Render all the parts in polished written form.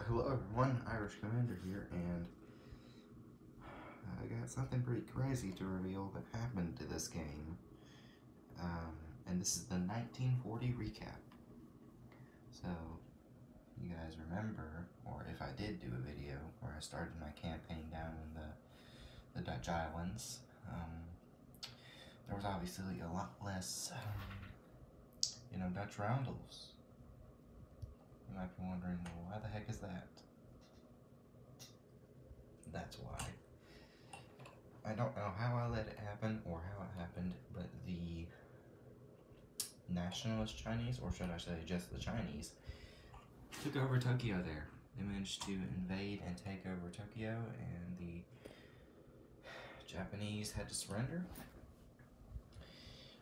Hello everyone, Irish Commander here, and I got something pretty crazy to reveal that happened to this game. And this is the 1940 recap. So, you guys remember, or if I did do a video where I started my campaign down in the Dutch Islands, there was obviously a lot less, Dutch roundels. You might be wondering, well, why the heck is that? That's why. I don't know how I let it happen or how it happened, but the nationalist Chinese, or should I say just the Chinese, took over Tokyo there. They managed to invade and take over Tokyo, and the Japanese had to surrender.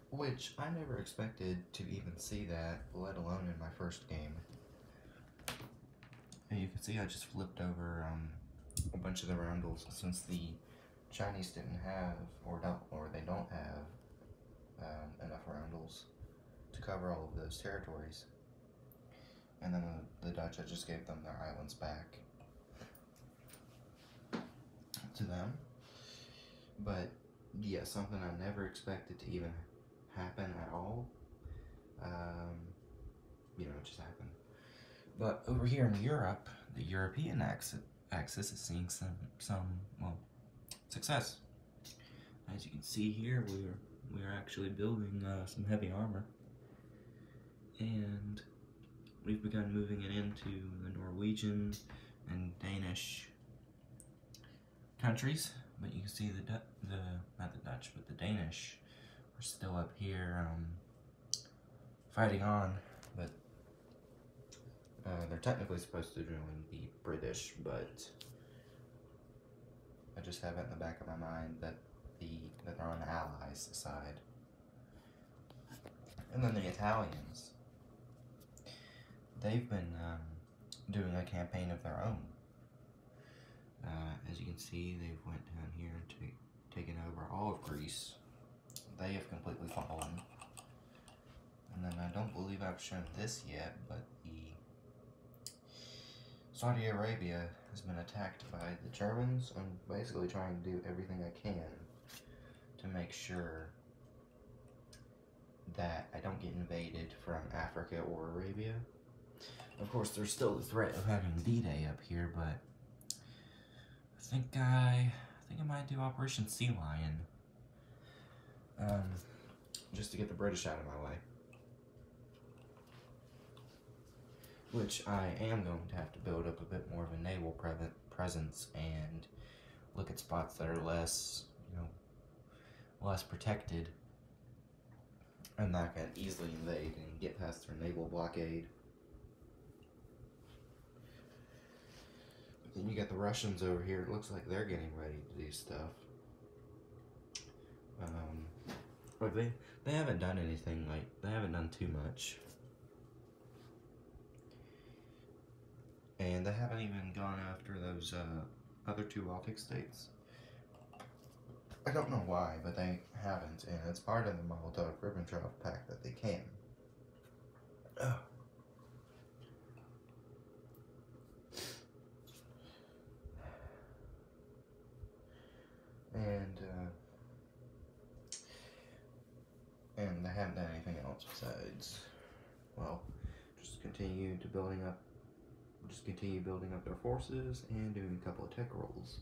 Which I never expected to even see that, let alone in my first game. And you can see I just flipped over a bunch of the roundels since the Chinese didn't have, or they don't have enough roundels to cover all of those territories. And then the Dutch, I just gave them their islands back to them. But yeah, something I never expected to even happen at all. It just happened. But over here in Europe, the European axis is seeing some success. As you can see here, we're actually building some heavy armor, and we've begun moving it into the Norwegian and Danish countries. But you can see not the Dutch, but the Danish are still up here fighting on. But they're technically supposed to join the British, but I just have it in the back of my mind that they're on the Allies' side. And then the Italians, they've been doing a campaign of their own. As you can see, they've went down here and taken over all of Greece. They have completely fallen. And then I don't believe I've shown this yet, but the Saudi Arabia has been attacked by the Germans. I'm basically trying to do everything I can to make sure that I don't get invaded from Africa or Arabia. Of course, there's still the threat of having D-Day up here, but I think I might do Operation Sea Lion, just to get the British out of my way. Which I am going to have to build up a bit more of a naval presence and look at spots that are less, less protected and that can easily invade and get past their naval blockade. But then you got the Russians over here. It looks like they're getting ready to do stuff. But they haven't done anything, they haven't done too much. And they haven't even gone after those other two Baltic states. I don't know why, but they haven't, and it's part of the Molotov-Ribbentrop Pact that they can. Ugh. And they haven't done anything else besides, just continue building up their forces and doing a couple of tech rolls.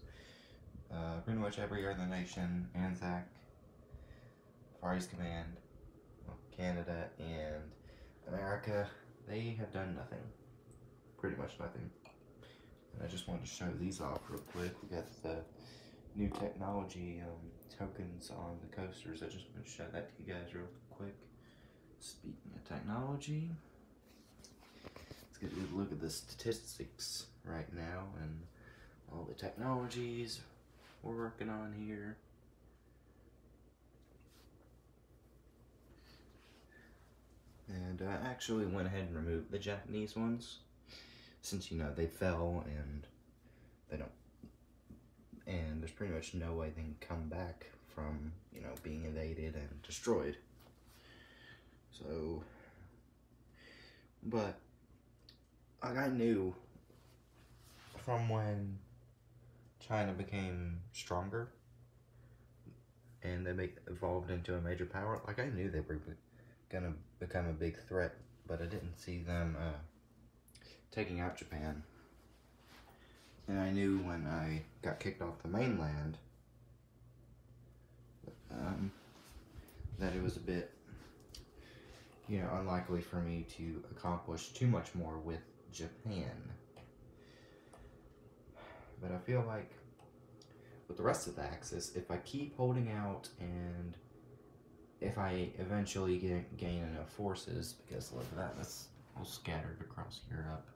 Pretty much every other nation, ANZAC, Far East Command, Canada, and America, they have done nothing. Pretty much nothing. And I just wanted to show these off real quick. We got the new technology tokens on the coasters. I just want to show that to you guys real quick. Speaking of technology, let's get a good look at the statistics right now and all the technologies we're working on here. And I actually went ahead and removed the Japanese ones, since they fell and they don't, and there's pretty much no way they can come back from being invaded and destroyed. So, but I knew from when China became stronger and they evolved into a major power. Like, I knew they were gonna become a big threat, but I didn't see them taking out Japan. And I knew when I got kicked off the mainland that it was a bit, unlikely for me to accomplish too much more with Japan. But I feel like with the rest of the Axis, if I keep holding out and if I eventually gain enough forces, because look at that, that's all scattered across Europe.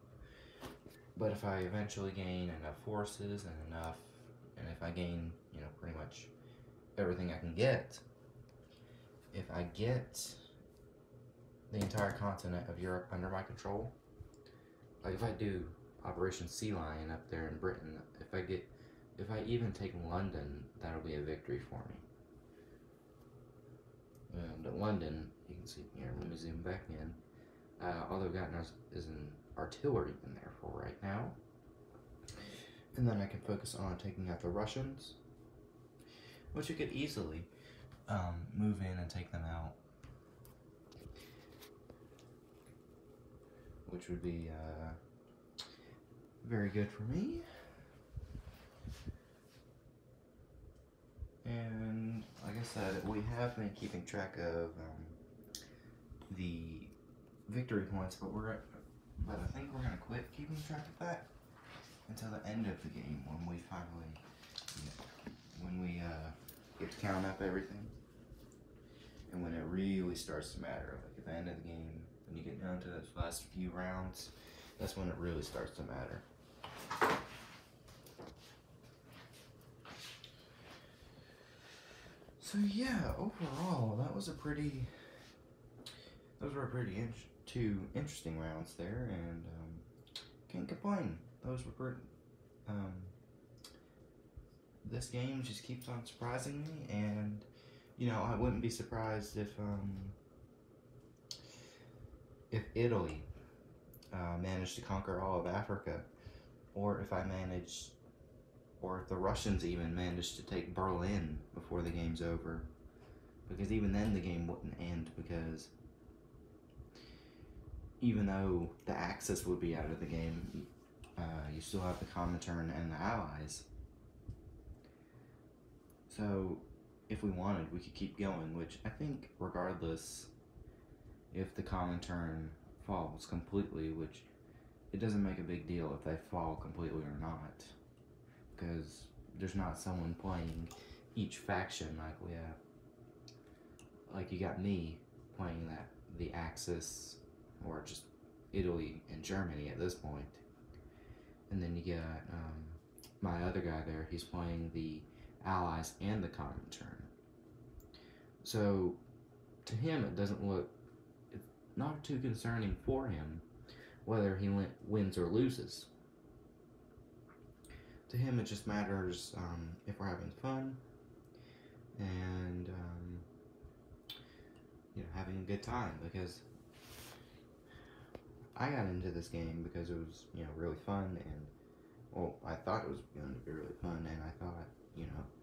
But if I eventually gain enough forces and if I gain, pretty much everything I can get, if I get the entire continent of Europe under my control, like if I do Operation Sea Lion up there in Britain, if I even take London, that'll be a victory for me. And London, you can see here, let me zoom back in. All they've got is an artillery in there for right now. And then I can focus on taking out the Russians, which you could easily move in and take them out, which would be very good for me. And like I said, we have been keeping track of the victory points, but I think we're gonna quit keeping track of that until the end of the game, when we finally, get to count up everything, and when it really starts to matter. Like at the end of the game, when you get down to those last few rounds, that's when it really starts to matter. So yeah, overall, those were pretty two interesting rounds there, and can't complain. Those were pretty. This game just keeps on surprising me, and I wouldn't be surprised if Italy managed to conquer all of Africa, or if the Russians even managed to take Berlin before the game's over, because even then the game wouldn't end, because even though the Axis would be out of the game, you still have the Comintern and the Allies. So if we wanted, we could keep going, which I think regardless if the Comintern falls completely, which it doesn't make a big deal if they fall completely or not, because there's not someone playing each faction like we have. Like you got me playing the Axis, or just Italy and Germany at this point, and then you got my other guy there. He's playing the Allies and the Comintern. So to him, it's not too concerning for him whether he wins or loses. To him, it just matters if we're having fun and having a good time, because I got into this game because it was really fun, and I thought it was going to be really fun, and I thought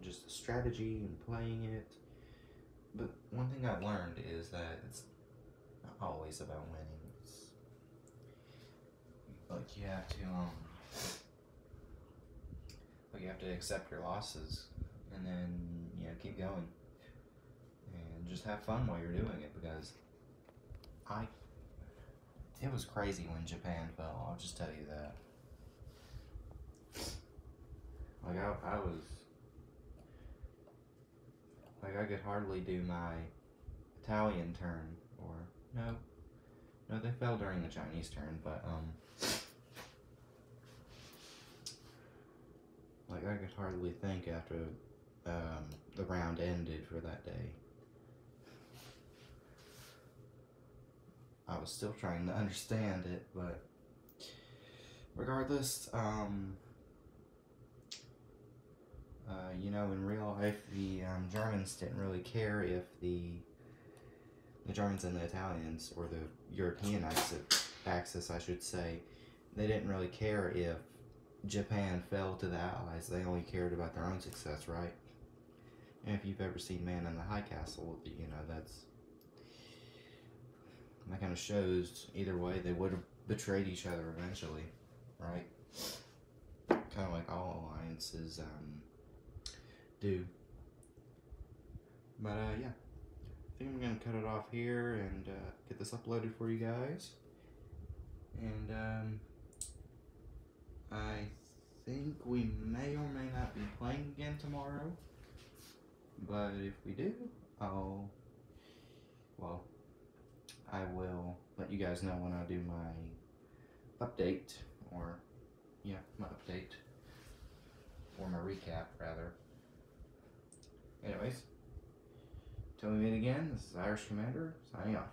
just the strategy and playing it. But one thing I've learned is that it's not always about winning. It's like you have to accept your losses, and then keep going and just have fun while you're doing it, because it was crazy when Japan fell. I'll just tell you that. Like I was like, I could hardly do my Italian turn, or no, they fell during the Chinese turn, but like I could hardly think after the round ended for that day. I was still trying to understand it, but regardless, in real life, the Germans didn't really care if the Germans and the Italians, or the European axis, I should say, they didn't really care if Japan fell to the Allies. They only cared about their own success, right? And if you've ever seen Man in the High Castle, you know, that kind of shows either way they would have betrayed each other eventually, right? Kind of like all alliances do. But yeah, I think I'm gonna cut it off here and get this uploaded for you guys. And I think we may or may not be playing again tomorrow. But if we do, I will let you guys know when I do my update, or yeah, my update, or my recap rather. Anyways, till we meet again, this is Irish Commander signing off.